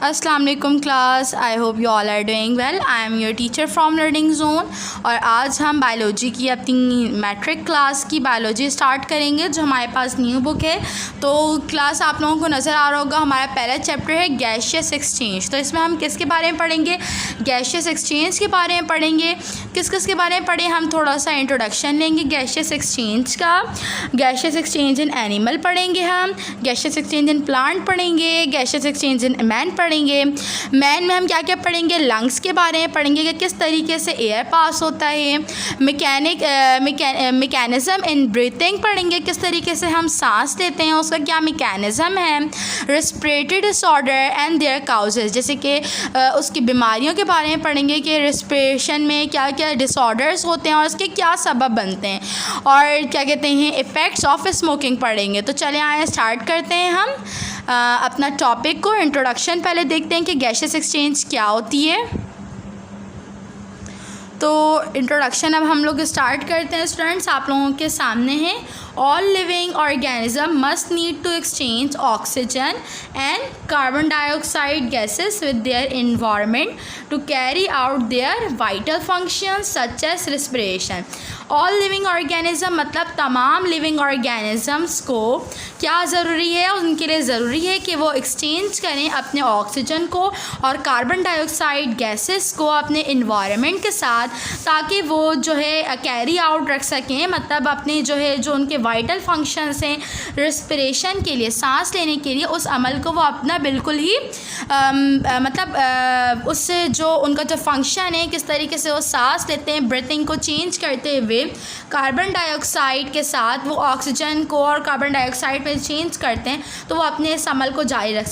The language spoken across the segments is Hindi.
अस्सलाम वालेकुम class. I hope you all are doing well. I am your teacher from learning zone और आज हम बायोलॉजी की अपनी मैट्रिक क्लास की बायोलॉजी स्टार्ट करेंगे जो हमारे पास न्यू बुक है। तो क्लास आप लोगों को नज़र आ रहा होगा, हमारा पहला चैप्टर है गैसियस एक्सचेंज। तो इसमें हम किसके बारे में पढ़ेंगे? गैसियस एक्सचेंज के बारे में पढ़ेंगे। किस किस के बारे में पढ़ें? हम थोड़ा सा इंट्रोडक्शन लेंगे गैसियस एक्सचेंज का। गैसियस एक्सचेंज इन एनिमल पढ़ेंगे, हम गैसियस एक्सचेंज इन प्लांट पढ़ेंगे, गैसियस एक्सचेंज इन मैन पढ़ेंगे। मैन में हम क्या क्या पढ़ेंगे? लंग्स के बारे में पढ़ेंगे कि किस तरीके से एयर पास होता है। मैकेनिज़्म इन ब्रीथिंग पढ़ेंगे, किस तरीके से हम सांस लेते हैं, उसका क्या मैकेनिज़्म है। Respiratory disorder and their causes, जैसे कि उसकी बीमारियों के बारे में पढ़ेंगे कि रेस्पिरेशन में क्या क्या डिसऑर्डर्स होते हैं और उसके क्या सबब बनते हैं। और क्या कहते हैं, इफ़ेक्ट्स ऑफ स्मोकिंग पढ़ेंगे। तो चले आए स्टार्ट करते हैं हम अपना टॉपिक को। इंट्रोडक्शन पहले देखते हैं कि गैसियस एक्सचेंज क्या होती है। तो इंट्रोडक्शन अब हम लोग स्टार्ट करते हैं स्टूडेंट्स, आप लोगों के सामने है। All living organism must need to exchange oxygen and carbon dioxide gases with their environment to carry out their vital functions such as respiration. All living organism मतलब तमाम लिविंग ऑर्गेनिजम्स को क्या ज़रूरी है? उनके लिए ज़रूरी है कि वो एक्सचेंज करें अपने ऑक्सीजन को और कार्बन डाइऑक्साइड गैसेस को अपने इन्वायरमेंट के साथ, ताकि वो जो है कैरी आउट रख सकें, मतलब अपने जो है जो उनके वाइटल फंक्शंस हैं रेस्पिरेशन के लिए, सांस लेने के लिए, उस अमल को वो अपना बिल्कुल ही उससे जो उनका जो फंक्शन है, किस तरीके से वो सांस लेते हैं, ब्रीथिंग को चेंज करते हुए कार्बन डाइऑक्साइड के साथ वो ऑक्सीजन को और कार्बन डाइऑक्साइड में चेंज करते हैं, तो वो अपने इस अमल को जारी रख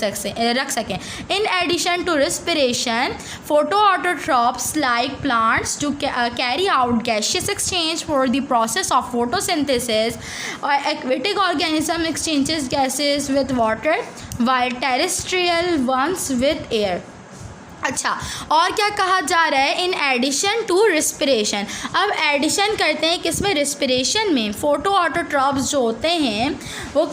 सकें। In addition to respiration, photoautotrophs like plants to carry out gaseous exchange for the process of photosynthesis और aquatic organism exchanges gases with water while terrestrial ones with air। अच्छा, और क्या कहा जा रहा है? In addition to respiration. अब एडिशन करते हैं किसमें? रिस्पिरेशन में। फोटो ऑटोट्रॉप्स जो होते हैं वो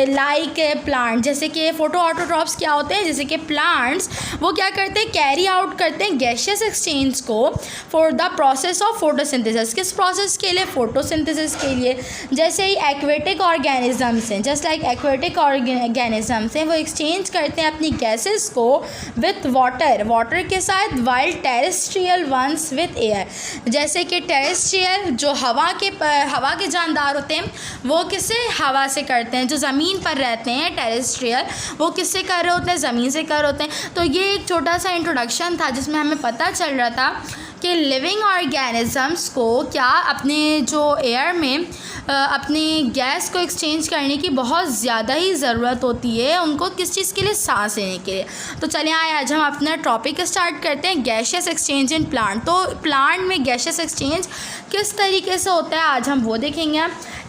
लाइक प्लांट, जैसे कि फोटो ऑटोट्रॉप्स क्या होते हैं, जैसे कि प्लांट्स, वो क्या करते हैं? कैरी आउट करते हैं गैसियस एक्सचेंज को for the process of photosynthesis. किस प्रोसेस के लिए? फोटोसिंथेसिस के लिए। जैसे ही एक्वेटिक ऑर्गेनिजम्स हैं, जस्ट लाइक एक्वेटिक ऑर्गेनिजम्स हैं, वो एक्सचेंज करते हैं अपनी गैसेस को विथ वाटर के साथ, while terrestrial ones with air. जैसे कि टेरेस्ट्रियल जो हवा के जानदार होते हैं, वो किससे? हवा से करते हैं। जो ज़मीन पर रहते हैं टेरेस्ट्रियल, वो किससे कर रहे होते हैं? ज़मीन से कर रहे होते हैं। तो ये एक छोटा सा इंट्रोडक्शन था जिसमें हमें पता चल रहा था कि लिविंग ऑर्गेनिजम्स को क्या अपने जो एयर में अपनी गैस को एक्सचेंज करने की बहुत ज़्यादा ही ज़रूरत होती है उनको, किस चीज़ के लिए? सांस लेने के लिए। तो चलिए आज हम अपना टॉपिक स्टार्ट करते हैं, गैसियस एक्सचेंज इन प्लांट। तो प्लांट में गैसियस एक्सचेंज किस तरीके से होता है आज हम वो देखेंगे।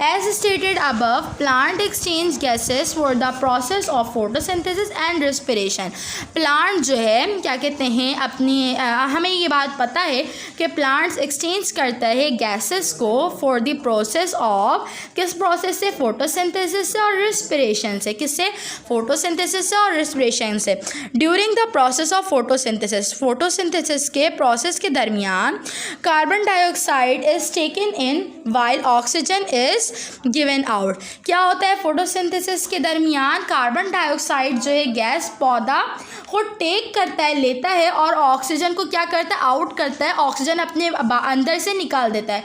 As stated above, plant exchange gases for the process of photosynthesis and respiration. Plant जो है क्या कहते हैं, अपनी हमें ये बात पता है कि प्लांट्स एक्सचेंज करता है गैसेस को फॉर द प्रोसेस ऑफ, किस प्रोसेस से? फोटोसिंथेसिस से और रेस्पिरेशन से। किससे? फोटोसिंथेसिस से और रेस्पिरेशन से। During the process of photosynthesis, photosynthesis के प्रोसेस के दरमियान carbon dioxide is taken in while oxygen is given out. क्या होता है? फोटोसिंथेसिस के दरमियान कार्बन डाइऑक्साइड जो है गैस पौधा को टेक करता है, लेता है, और ऑक्सीजन को क्या करता है? आउट करता है। ऑक्सीजन अपने अंदर से निकाल देता है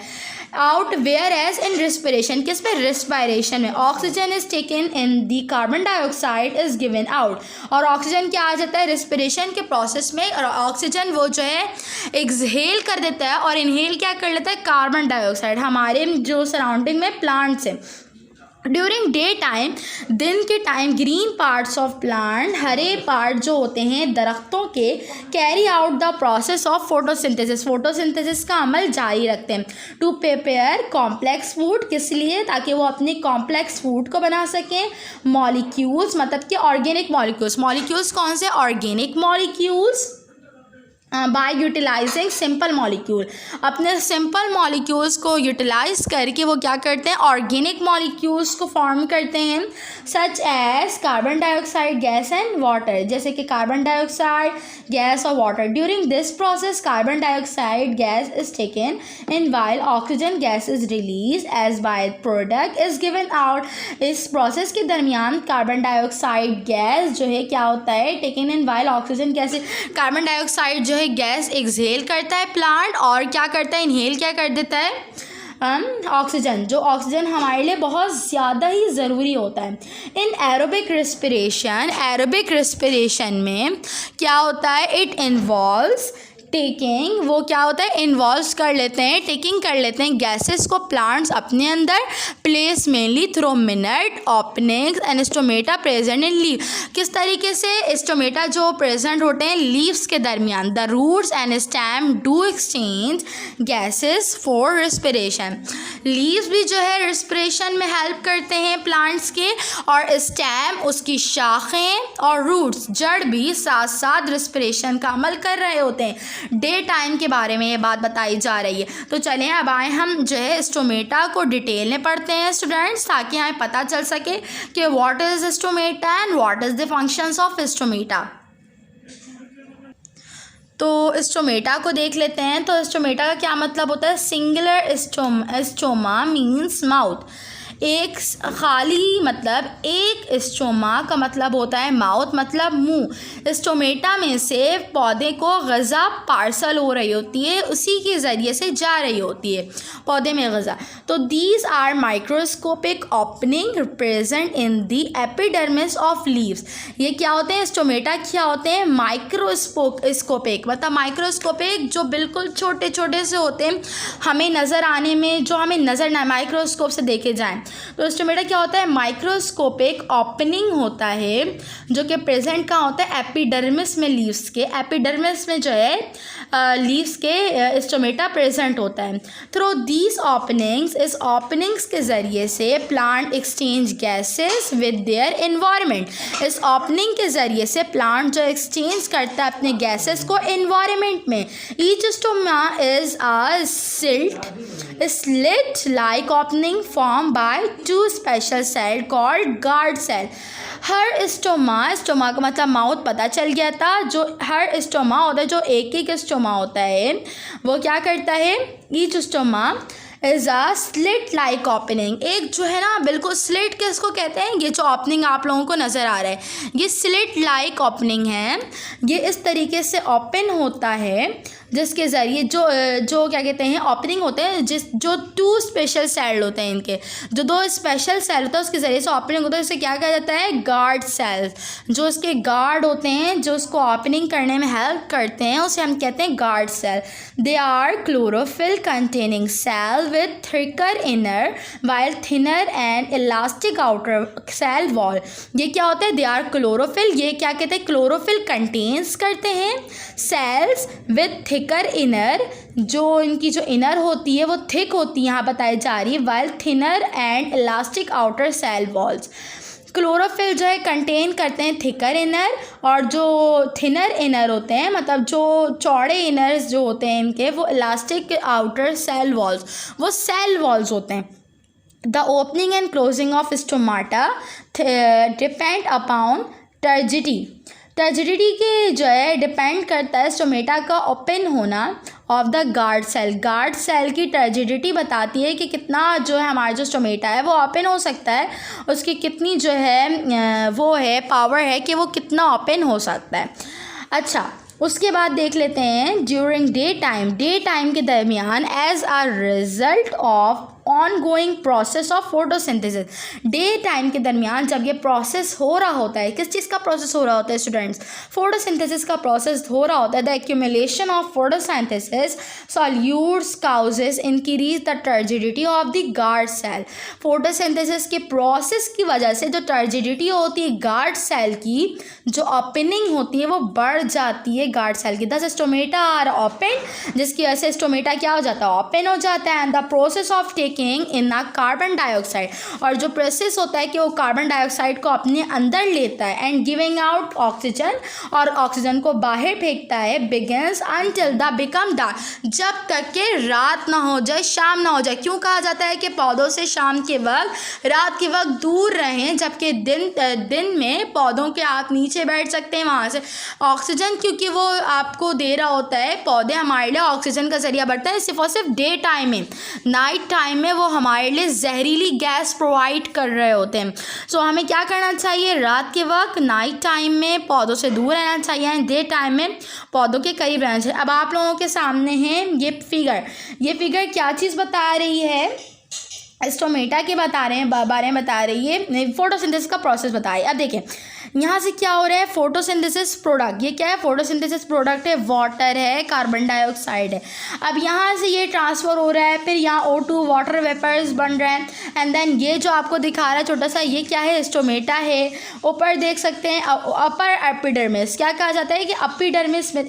out. Whereas in respiration, किस पे? रिस्पायरेशन में oxygen is taken in, the carbon dioxide is given out. और ऑक्सीजन क्या आ जाता है? रिस्पिरेशन के प्रोसेस में, और ऑक्सीजन वो जो है एक्सहेल कर देता है और इनहेल क्या कर लेता है? कार्बन डाइऑक्साइड हमारे जो सराउंडिंग में प्लांट्स हैं। ड्यूरिंग डे टाइम, दिन के time, green parts of plant, Hare part जो होते हैं दरख्तों के, carry out the process of photosynthesis, photosynthesis का अमल जारी रखते हैं। टू प्रिपेयर कॉम्प्लेक्स फूड, किस लिए? ताकि वो अपने कॉम्प्लेक्स फूड को बना सकें। मॉलिक्यूल्स मतलब कि ऑर्गेनिक मॉलिक्यूल्स। मॉलिक्यूल्स कौन से? Organic molecules. By utilising simple molecule, अपने सिंपल मॉलिक्यूल्स को यूटिलाइज करके वो क्या करते हैं, ऑर्गेनिक मॉलिक्यूल्स को फॉर्म करते हैं, such as carbon dioxide gas and water, जैसे कि कार्बन डाइऑक्साइड गैस और water. During this process carbon dioxide gas is taken in while oxygen gas is release as by product is given out. इस प्रोसेस के दरमियान कार्बन डाइऑक्साइड गैस जो है क्या होता है, taken in while oxygen gas, carbon dioxide जो है गैस एक्सहेल करता है प्लांट और क्या करता है, इनहेल क्या कर देता है ऑक्सीजन, जो ऑक्सीजन हमारे लिए बहुत ज़्यादा ही ज़रूरी होता है। इन एरोबिक रेस्पिरेशन में क्या होता है, इट इन्वॉल्व्स टेकिंग, वो क्या होता है, इन्वॉल्व कर लेते हैं, टेकिंग कर लेते हैं गैसेस को प्लांट्स अपने अंदर, place mainly through minute openings and stomata present in leave. किस तरीके से स्टोमेटा जो प्रेजेंट होते हैं लीव्स के दरमियान, the roots and stem do exchange gases for respiration. Leaves भी जो है रिस्पिरेशन में हेल्प करते हैं प्लांट्स के, और स्टेम उसकी शाखें और रूट्स जड़ भी साथ साथ रिस्पिरेशन का अमल कर रहे होते हैं। डे टाइम के बारे में ये बात बताई जा रही है। तो चलें अब आए हम जो है स्टोमेटा को डिटेल में पढ़ते हैं स्टूडेंट्स, ताकि हमें पता चल सके कि what is stomata and what is the functions of stomata. तो स्टोमेटा को देख लेते हैं। तो स्टोमेटा का क्या मतलब होता है, सिंगुलर स्टोमा मीन्स माउथ, एक खाली मतलब एक, स्टोमा का मतलब होता है माउथ मतलब मुंह। स्टोमेटा में से पौधे को ग़ज़ा पार्सल हो रही होती है, उसी के ज़रिए से जा रही होती है पौधे में ग़ज़ा। तो these are microscopic opening present in the epidermis of leaves. ये क्या होते हैं, स्टोमेटा क्या होते हैं, माइक्रोस्कोपिक, मतलब माइक्रोस्कोपिक जो बिल्कुल छोटे छोटे से होते हैं, हमें नज़र आने में, जो हमें नज़र ना माइक्रोस्कोप से देखे जाएँ। तो स्टोमेटा क्या होता है, माइक्रोस्कोपिक ओपनिंग होता है, जो कि प्रेजेंट कहाँ होता है, एपिडर्मिस में, लीव्स के एपिडर्मिस में जो है लीव्स के स्टोमेटा प्रेजेंट होता है। थ्रू दीज ओपनिंग्स, इस ओपनिंग्स के ज़रिए से plant exchange gases with their environment. इस ओपनिंग के ज़रिए से प्लांट जो एक्सचेंज करता है अपने गैसेस को एनवायरनमेंट में। Each stoma is a slit like opening formed by two special cells called guard cell। Her stoma का मतलब माउथ पता चल गया था, जो हर स्टोमा होता है, जो एक एक स्टोमा होता है, वो क्या करता है, each stoma is a slit like opening. एक जो है ना बिल्कुल स्लिट किसको कहते हैं, ये जो ओपनिंग आप लोगों को नज़र आ रहा है, ये स्लिट लाइक ओपनिंग है। ये इस तरीके से ओपन होता है जिसके ज़रिए जो क्या कहते हैं, ओपनिंग होते हैं, जो टू स्पेशल सेल होते हैं, इनके जो दो स्पेशल सेल होता है उसके ज़रिए से ओपनिंग होता है। इसे क्या कहा जाता है, गार्ड सेल्स। जो इसके गार्ड होते हैं, जो उसको ओपनिंग करने में हेल्प करते हैं, उसे हम कहते हैं guard cell. They are chlorophyll containing cell with thicker inner while thinner and elastic outer cell wall। ये क्या होता है, they are chlorophyll। ये क्या कहते हैं, chlorophyll contains करते हैं cells with thicker inner, जो इनकी जो इनर होती है वो थिक होती है, यहाँ बताई जा रही है, while thinner and elastic outer cell walls। Chlorophyll जो है कंटेन करते हैं थिकर इनर, और जो थिनर इनर होते हैं, मतलब जो चौड़े इनर्स जो होते हैं इनके, वो इलास्टिक आउटर सेल वॉल्स, वो सेल वॉल्स होते हैं। The opening and closing of stomata depend upon turgidity के जो है डिपेंड करता है स्टोमेटा का ओपन होना ऑफ द गार्ड सेल की टर्जिडिटी बताती है कि कितना जो है हमारा जो स्टोमेटा है वो ओपन हो सकता है, उसकी कितनी जो है वो है पावर है कि वो कितना ओपन हो सकता है। अच्छा, उसके बाद देख लेते हैं ड्यूरिंग डे टाइम के दरमियान as a result of ongoing process of photosynthesis. Day time के दरमियान जब ये प्रोसेस हो रहा होता है, किस चीज़ का प्रोसेस हो रहा होता है स्टूडेंट्स, फोटोसिंथेसिस का प्रोसेस हो रहा होता है। The accumulation of photosynthesis solutes causes increase the turgidity of the guard cell. Photosynthesis के प्रोसेस की वजह से जो टर्जिडिटी होती है गार्ड सेल की, जो ओपनिंग होती है वो बढ़ जाती है गार्ड सेल की। दस स्टोमेटा आर ओपन, जिसकी वजह से स्टोमेटा क्या हो जाता है, ओपन हो जाता है। And the process of taking taking in a carbon dioxide, और जो प्रोसेस होता है कि वो कार्बन डाइऑक्साइड को अपने अंदर लेता है एंड गिविंग आउट ऑक्सीजन, और ऑक्सीजन को बाहर फेंकता है, begins until the become dark, जब तक कि रात ना हो जाए, शाम ना हो जाए। क्यों कहा जाता है कि पौधों से शाम के वक्त, रात के वक्त दूर रहें, जबकि दिन में पौधों के आप नीचे बैठ सकते हैं, वहाँ से ऑक्सीजन क्योंकि वो आपको दे रहा होता है, पौधे हमारे लिए ऑक्सीजन का जरिया बढ़ता है सिर्फ और सिर्फ डे टाइम में। नाइट टाइम में वो हमारे लिए जहरीली गैस प्रोवाइड कर रहे होते हैं। सो हमें क्या करना चाहिए, रात के वक्त नाइट टाइम में पौधों से दूर रहना चाहिए, डे टाइम में पौधों के करीब रहना चाहिए। अब आप लोगों के सामने है ये फिगर क्या चीज़ बता रही है, स्टोमेटा के बारे में बता रही है, फोटोसिंथेसिस का प्रोसेस बताइए। अब देखिए यहाँ से क्या हो रहा है, फोटोसिंथेसिस प्रोडक्ट, ये क्या है, फोटोसिंथेसिस प्रोडक्ट है, वाटर है, कार्बन डाइऑक्साइड है। अब यहाँ से ये ट्रांसफ़र हो रहा है, फिर यहाँ O2 वाटर वेपर्स बन रहा है, एंड देन ये जो आपको दिखा रहा है छोटा सा, ये क्या है, स्टोमेटा है। ऊपर देख सकते हैं अपर एपिडर्मिस, क्या कहा जाता है कि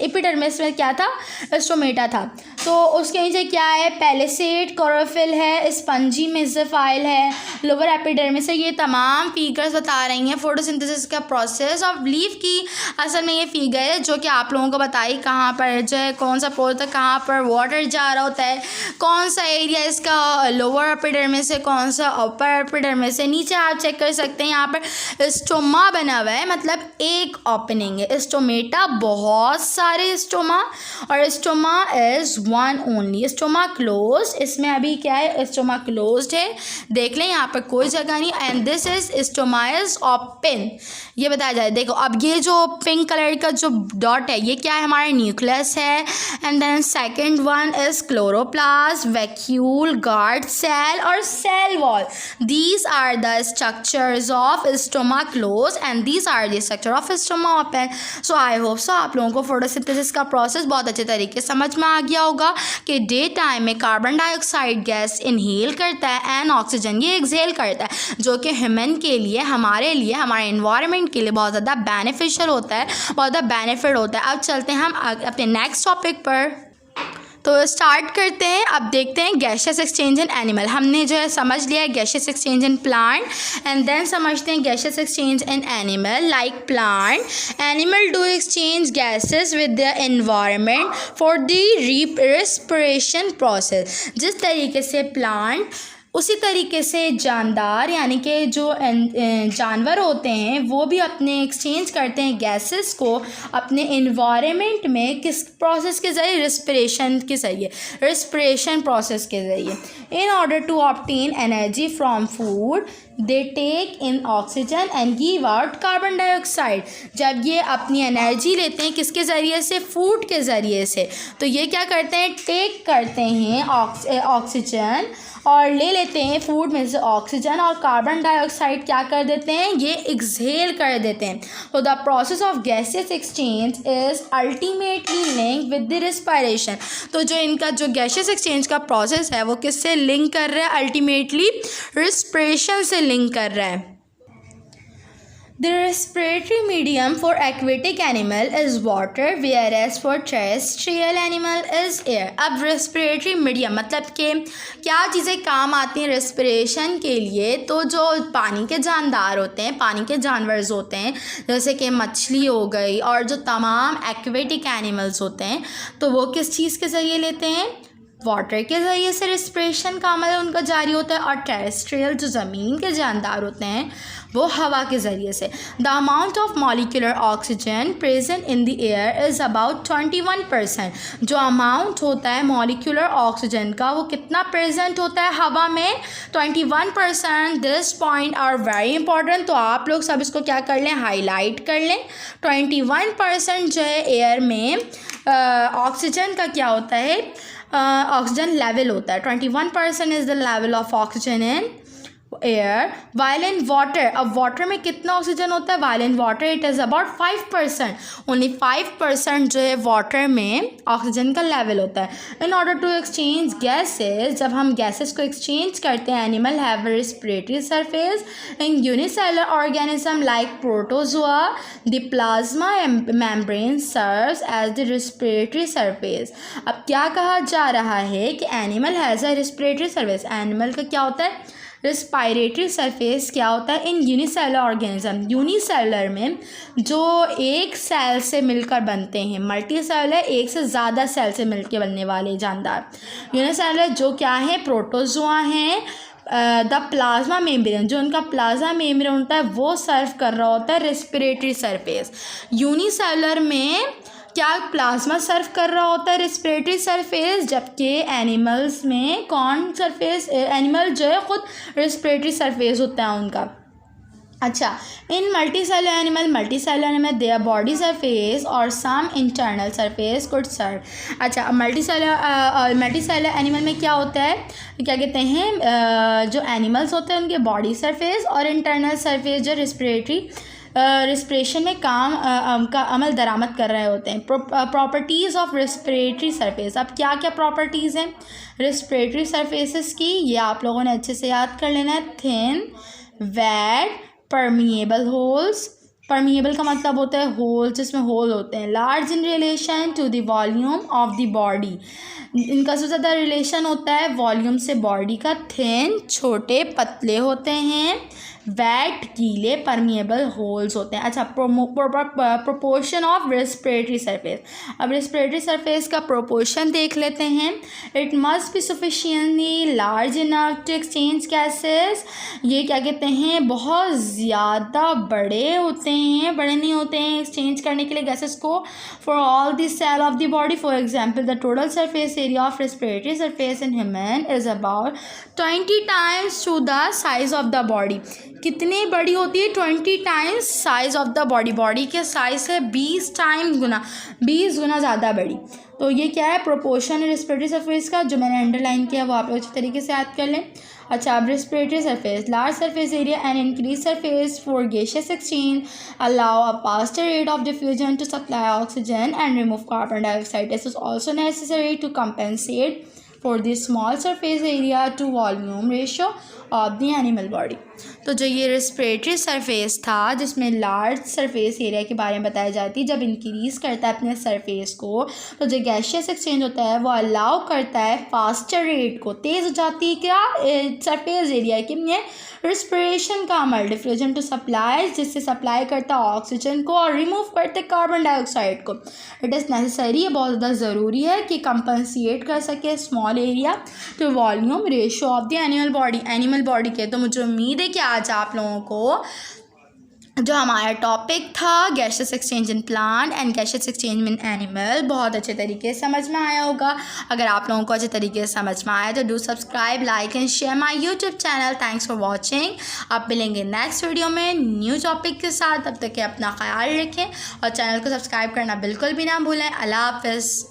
एपिडर्मिस में क्या था, स्टोमेटा था। तो उसके नीचे क्या है, पैलिसेड, क्लोरोफिल है, स्पंजी मेसोफाइल है, लोअर एपिडर्मिस है। ये तमाम फिगर्स बता रही हैं फोटोसिंथेसिस का प्रोसेस ऑफ लीफ की। असल में ये फिगर है जो कि आप लोगों को बताई कहाँ पर जो है, कौन सा पौधा कहाँ पर वाटर जा रहा होता है, कौन सा एरिया इसका लोअर एपिडर्मिस है, कौन सा अपर एपिडर्मिस है। नीचे आप चेक कर सकते हैं, यहाँ पर स्टोमा बना हुआ है, मतलब एक ओपनिंग है। स्टोमेटा बहुत सारे स्टोमा, और stoma is one only, stoma close, इसमें अभी क्या है, स्टोमा क्लोज्ड है, देख लें यहाँ पर कोई जगह नहीं, and this is stoma is open, ये बताया जाए। देखो अब ये जो पिंक कलर का जो डॉट है, ये क्या है, हमारा न्यूक्लियस है, and then second one is chloroplast, vacuole, guard cell और cell wall. These are the structures of stoma close and these are the structure of stoma open. So I hope so आप लोगों को फोटोसिंथेसिस का प्रोसेस बहुत अच्छे तरीके से समझ में आ गया होगा कि डे टाइम में कार्बन डाइऑक्साइड गैस इनहेल करता है एंड ऑक्सीजन ये एक्सहेल करता है, जो कि ह्यूमन के लिए, हमारे लिए, हमारे एनवायरनमेंट के लिए बहुत ज़्यादा बेनिफिशियल होता है, बहुत ज़्यादा बेनिफिट होता है। अब चलते हैं हम अपने नेक्स्ट टॉपिक पर, तो स्टार्ट करते हैं। अब देखते हैं गैशियस एक्सचेंज इन एनिमल। हमने जो है समझ लिया है gaseous exchange in plant, and then समझते हैं gaseous exchange in animal. Like plant, animal do exchange gases with the environment for the respiration process. जिस तरीके से प्लांट, उसी तरीके से जानदार यानी कि जो जानवर होते हैं वो भी अपने एक्सचेंज करते हैं गैसेस को अपने इन्वायरमेंट में, किस प्रोसेस के ज़रिए, रिस्पिरेशन के ज़रिए, रिस्पिरेशन प्रोसेस के ज़रिए। In order to obtain energy from food they take in oxygen and give out carbon dioxide. जब ये अपनी एनर्जी लेते हैं किसके ज़रिए से, फूड के ज़रिए से, तो ये क्या करते हैं, टेक करते हैं ऑक्सीजन और ले लेते हैं फूड में से ऑक्सीजन, और कार्बन डाइऑक्साइड क्या कर देते हैं, ये एक्सहेल कर देते हैं। तो the process of gases exchange is ultimately link with the respiration. तो जो इनका जो गैसेस एक्सचेंज का प्रोसेस है वो किससे लिंक कर रहा है, अल्टीमेटली रिस्पिरेशन से लिंक कर रहा है। The respiratory medium for aquatic animal is water, whereas for terrestrial animal is air. अब respiratory medium मतलब कि क्या चीज़ें काम आती हैं रेस्पिरेशन के लिए, तो जो पानी के जानदार होते हैं, पानी के जानवर होते हैं, जैसे कि मछली हो गई और जो तमाम एक्वेटिक एनिमल्स होते हैं, तो वो किस चीज़ के ज़रिए लेते हैं, वाटर के ज़रिए से रिस्पिरेशन का अमल उनका जारी होता है। और टेरेस्ट्रियल जो ज़मीन के जानदार होते हैं वो हवा के ज़रिए से। The amount of molecular oxygen present in the air is about 21%। जो अमाउंट होता है मॉलिक्यूलर ऑक्सीजन का वो कितना प्रेजेंट होता है हवा में, 21%। This point are very important, तो आप लोग सब इसको क्या कर लें, हाईलाइट कर लें। 21% जो है एयर में ऑक्सीजन का क्या होता है, ऑक्सीजन लेवल होता है। 21% is the level of oxygen in air while in water. अब वाटर में कितना ऑक्सीजन होता है? While in water it is about 5%। Only 5% जो है वाटर में ऑक्सीजन का लेवल होता है। In order to exchange gases, जब हम गैसेस को एक्सचेंज करते हैं, animal have a respiratory surface. In unicellular organism like protozoa the plasma membrane serves as the respiratory surface. अब क्या कहा जा रहा है कि animal has a respiratory surface. Animal का क्या होता है? रेस्पिरेटरी सरफेस क्या होता है? इन यूनिसेलुलर ऑर्गेनिज्म, यूनिसेलुलर में जो एक सेल से मिलकर बनते हैं, मल्टी सेलुलर एक से ज़्यादा सेल से मिलकर बनने वाले जानदार। यूनिसेलुलर जो क्या है? प्रोटोजोआ हैं। द प्लाज्मा मेम्ब्रेन, जो उनका प्लाज्मा मेम्ब्रेन होता है वो सर्व कर रहा होता है रेस्पिरेटरी सरफेस। यूनिसेलुलर में क्या प्लाज्मा सर्व कर रहा होता है रेस्पिरेटरी सरफेस, जबकि एनिमल्स में कौन सरफेस? एनिमल जो है ख़ुद रेस्पिरेटरी सरफेस होता है उनका। अच्छा, in multicellular animal their body surface और some internal surface could serve. अच्छा, मल्टी सेलुलर एनिमल में क्या होता है? क्या कहते हैं, जो एनिमल्स होते हैं उनके बॉडी सरफेस और इंटरनल सरफेस जो रेस्पिरेशन में का अमल दरामद कर रहे होते हैं। Properties of respiratory surface. अब क्या क्या प्रॉपर्टीज़ हैं रेस्पिरेटरी सरफेसेस की, ये आप लोगों ने अच्छे से याद कर लेना है। Thin, wet, permeable holes. Permeable का मतलब होता है होल, जिसमें होल होते हैं। Large in relation to the volume of the body, इनका सबसे ज़्यादा रिलेशन होता है वॉल्यूम से बॉडी का। थिन, छोटे पतले होते हैं। वेट, गीले। परमिएबल, होल्स होते हैं। अच्छा, प्रोपोर्शन ऑफ रेस्पिरेटरी सरफेस। अब रेस्पिरेटरी सरफेस का प्रोपोर्शन देख लेते हैं। It must be sufficiently large enough to exchange gases. ये क्या कहते हैं, बहुत ज़्यादा बड़े होते हैं, बड़े नहीं होते हैं एक्सचेंज करने के लिए गैसेस को। For all the cell of the body, for example the total surface area of respiratory surface in human is about 20 times to the size of the body. कितनी बड़ी होती है? 20 times size of the body. Body के साइज से 20 गुना ज़्यादा बड़ी। तो ये क्या है? प्रोपोर्शन रेस्पिरेटरी सरफेस का, जो मैंने अंडरलाइन किया वो आप लोग अच्छे तरीके से याद कर लें। अच्छा, अब respiratory surface, large surface area and increase surface for gaseous exchange allow a faster rate of diffusion to supply oxygen and remove carbon dioxide. This is also necessary to compensate for the small surface area to volume ratio of the animal body। तो जो ये रेस्पिरेटरी सरफेस था, जिसमें लार्ज सरफेस एरिया के बारे में बताई जाती है, जब इंक्रीज़ करता है अपने सरफेस को तो जो गैसियस एक्सचेंज होता है वो अलाउ करता है फास्टर रेट को, तेज़ हो जाती है क्या सरफेस एरिया की में रेस्पिरेशन का अमल, डिफ्यूजन टू सप्लाई, जिससे सप्लाई करता है ऑक्सीजन को और रिमूव करते कार्बन डाइऑक्साइड को। इट इज़ नेसेसरी, ये बहुत ज़्यादा ज़रूरी है कि कंपनसेट कर सके small area to volume ratio of the animal body के। तो मुझे उम्मीद है कि आज आप लोगों को जो हमारा टॉपिक था gaseous exchange in plant and gaseous exchange in animal बहुत अच्छे तरीके से समझ में आया होगा। अगर आप लोगों को अच्छे तरीके से समझ में आया तो do subscribe, like and share my YouTube channel. Thanks for watching. आप मिलेंगे नेक्स्ट वीडियो में न्यू टॉपिक के साथ। तब तक के अपना ख्याल रखें और चैनल को सब्सक्राइब करना बिल्कुल भी ना भूलें। अल्लाह हाफ़िज़।